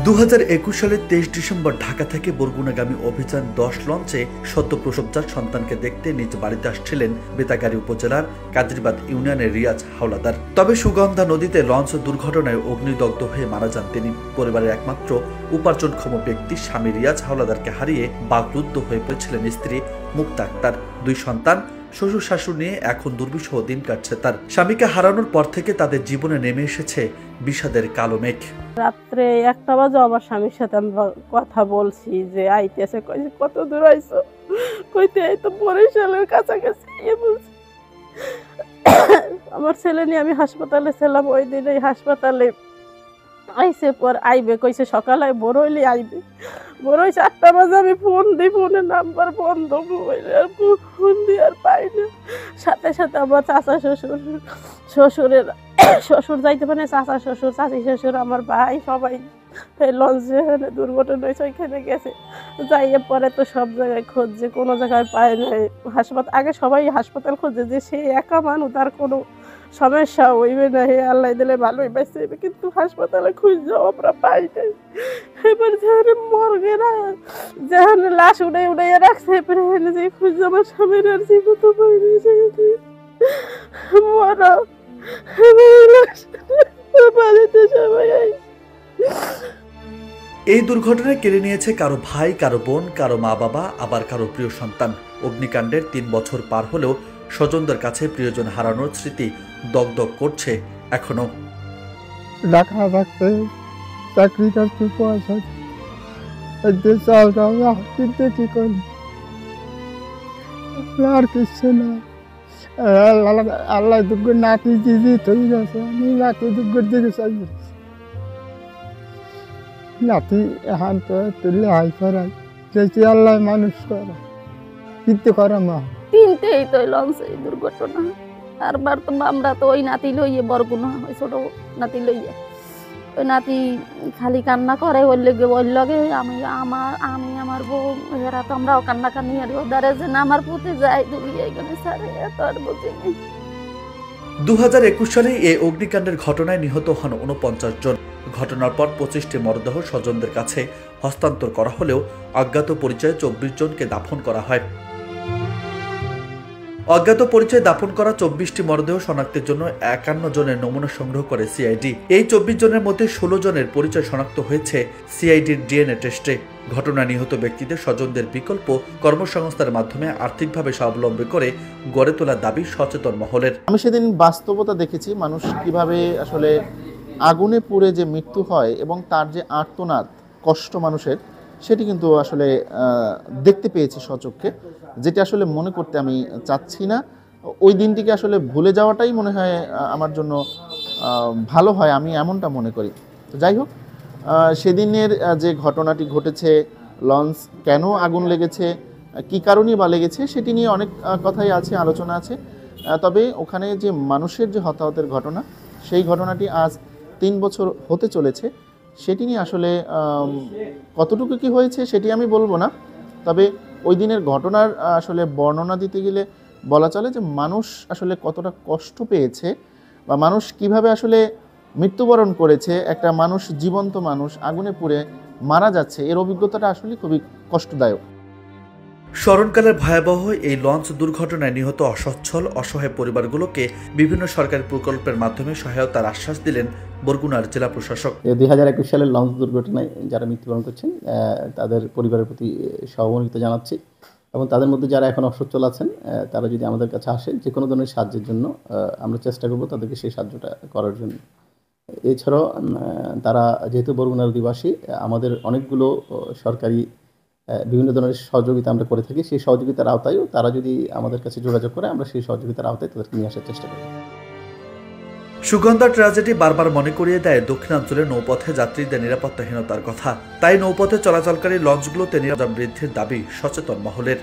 2021 সালের 23 ডিসেম্বর ঢাকা থেকে বরগুনাগামী অভিযান 10 লঞ্চে সদ্য প্রসবজাত সন্তানকে দেখতে নিজ বাড়িতে আসছিলেন বেতাগারী উপজেলার কাজীরবাদ ইউনিয়নের রিয়াজ হাওলাদার। তবে সুগন্ধা নদীতে লঞ্চ দুর্ঘটনায় অগ্নিদগ্ধ হয়ে মারা যান তিনি। পরিবারের একমাত্র উপার্জনক্ষম ব্যক্তি স্বামী রিয়াজ হাওলাদারকে হারিয়ে বাকরুদ্ধ হয়ে পড়েছিলেন স্ত্রী মুক্তা আক্তার। 2 সন্তান, শ্বশুর শাশুড়ি নিয়ে এখন দুর্বিষহ দিন কাটছে তার। স্বামীকে হারানোর পর থেকে তাদের জীবনে নেমে এসেছে বিষাদের কালো মেঘ। রাত্রে 1টা বাজে আমার স্বামীর সাথে আমি কথা বলছি যে আইতেছে, কইছে কত দূর আইছো, কইতে এই তো বরিশালের কাছাকাছি বলছি। আমার ছেলে নিয়ে আমি হাসপাতালে ছিলাম, ওই দিন এই হাসপাতালে আইসে পর আইবে কইছে সকালে ভোর হইলে আইবে। ভোর হয়ে 4টা বাজে আমি ফোন দিই, ফোনের নাম্বার বন্ধ, মোবাইলে আর ফোন দিয়ে আর পাই না। সাথে সাথে আমার চাচা শ্বশুরের শ্বশুর যাইতে পারে, চাচা শ্বশুর, চাচি শ্বশুর, আমার ভাই সবাই লঞ্চে দুর্ঘটনা হয়েছে ওইখানে গেছে। যাইয়ে পরে তো সব জায়গায় খুঁজছে, কোনো জায়গায় পায় নাই। হাসপাতাল আগে সবাই হাসপাতাল খুঁজছে যে সে একা মানুষ, তার কোনো সমস্যা হইবে না, হে আল্লাহ দিলে ভালোই বেঁচে, কিন্তু হাসপাতালে খুঁজছেও আমরা পাই নাই। এবার যেখানে মর্গে না, যেখানে লাশ উড়ে উড়াইয়া রাখছে, এবারে যে খুঁজছে আমার স্বামীর আর জীবিত পাইনি, সেখানে মরা বাড়িতে সবাই। এই দুর্ঘটনায় কেড়ে নিয়েছে কারো ভাই, কারো বোন, কারো মা বাবা, আবার কারো প্রিয় সন্তান। অগ্নিকাণ্ডের 3 বছর পার হলেও স্বজনদের কাছে প্রিয়জন হারানোর স্মৃতি দগদগ করছে এখনো। ঢাকা থাকতে চাকরি করতে পয়সা চাল কিনতে কি করি, আর কিছু না। আল্লাহ দুঃখ নাতি দিদি তৈরি গেছে, আমি নাতি দুঃখের দিকে চাই। নাতি এখন তো তুললে হাই করাই, যেটি আল্লাহ মানুষ করা কিনতে করা মা তিনটেই তো লঞ্চে দুর্ঘটনা। আর বার তো আমরা তো ওই নাতি লইয়ে বরগুনা, ওই ছোট নাতি লইয়ে, ওই নাতি খালি কান্না করে, ওর লগে আমি আমার বউ, এরা তো আমরাও কান্না কান্নি, আর ওদারে যে না আমার পুঁতে যাই দুলিয়ে এখানে সারে এত আর বুঝিনি। 2021 সালে এই অগ্নিকাণ্ডের ঘটনায় নিহত হন 49 জন। ঘটনার পর 25টি মরদেহ স্বজনদের কাছে হস্তান্তর করা হলেও অজ্ঞাত পরিচয়ে 24 জনকে দাফন করা হয়। অজ্ঞাত পরিচয়ে দাফন করা 24টি মরদেহ শনাক্তের জন্য 51 জনের নমুনা সংগ্রহ করে সিআইডি। এই 24 জনের মধ্যে 16 জনের পরিচয় শনাক্ত হয়েছে সিআইডির ডিএনএ টেস্টে। ঘটনা নিহত ব্যক্তিদের স্বজনদের বিকল্প কর্মসংস্থানের মাধ্যমে আর্থিকভাবে স্বাবলম্বী করে গড়ে তোলার দাবি সচেতন মহলের। আমি সেদিন বাস্তবতা দেখেছি, মানুষ কিভাবে আসলে আগুনে পুড়ে যে মৃত্যু হয় এবং তার যে আর্তনাদ, কষ্ট মানুষের, সেটি কিন্তু আসলে দেখতে পেয়েছি স্বচক্ষে, যেটা আসলে মনে করতে আমি চাচ্ছি না। ওই দিনটিকে আসলে ভুলে যাওয়াটাই মনে হয় আমার জন্য ভালো হয়, আমি এমনটা মনে করি। তো যাই হোক, সেদিনের যে ঘটনাটি ঘটেছে, লঞ্চ কেন আগুন লেগেছে, কী কারণেই বা লেগেছে, সেটি নিয়ে অনেক কথাই আছে, আলোচনা আছে। তবে ওখানে যে মানুষের যে হতাহতের ঘটনা, সেই ঘটনাটি আজ 3 বছর হতে চলেছে। সেটি নিয়ে আসলে কতটুকু কি হয়েছে সেটি আমি বলবো না, তবে ওই দিনের ঘটনার আসলে বর্ণনা দিতে গেলে বলা চলে যে মানুষ আসলে কতটা কষ্ট পেয়েছে, বা মানুষ কিভাবে আসলে মৃত্যুবরণ করেছে। একটা মানুষ, জীবন্ত মানুষ আগুনে পুড়ে মারা যাচ্ছে, এর অভিজ্ঞতাটা আসলে খুবই কষ্টদায়ক। স্মরণকালের ভয়াবহ এই লঞ্চ দুর্ঘটনায় নিহত অসচ্ছল অসহায় পরিবারগুলোকে বিভিন্ন সরকারি প্রকল্পের মাধ্যমে সহায়তার আশ্বাস দিলেন বরগুনার জেলা প্রশাসক। 2021 সালের লঞ্চ দুর্ঘটনায় যারা মৃত্যুবরণ করছেন তাদের পরিবারের প্রতি সহমর্মিতা জানাচ্ছি, এবং তাদের মধ্যে যারা এখন অসচ্ছল আছেন তারা যদি আমাদের কাছে আসে, যে কোনো ধরনের সাহায্যের জন্য আমরা চেষ্টা করব তাদেরকে সেই সাহায্যটা করার জন্য। এছাড়াও তারা যেহেতু বরগুনার অধিবাসী, আমাদের অনেকগুলো সরকারি বিভিন্ন ধরনের সহযোগিতা আমরা করে থাকি, সেই সহযোগিতার আওতায়ও তারা যদি আমাদের কাছে যোগাযোগ করে, আমরা সেই সহযোগিতার আওতায় তাদেরকে নিয়ে আসার চেষ্টা করি। সুগন্ধা ট্র্যাজেডি বারবার মনে করিয়ে দেয় দক্ষিণাঞ্চলের নৌপথে যাত্রীদের নিরাপত্তাহীনতার কথা। তাই নৌপথে চলাচলকারী লঞ্চগুলোতে নিরাপত্তা বৃদ্ধির দাবি সচেতন মহলের।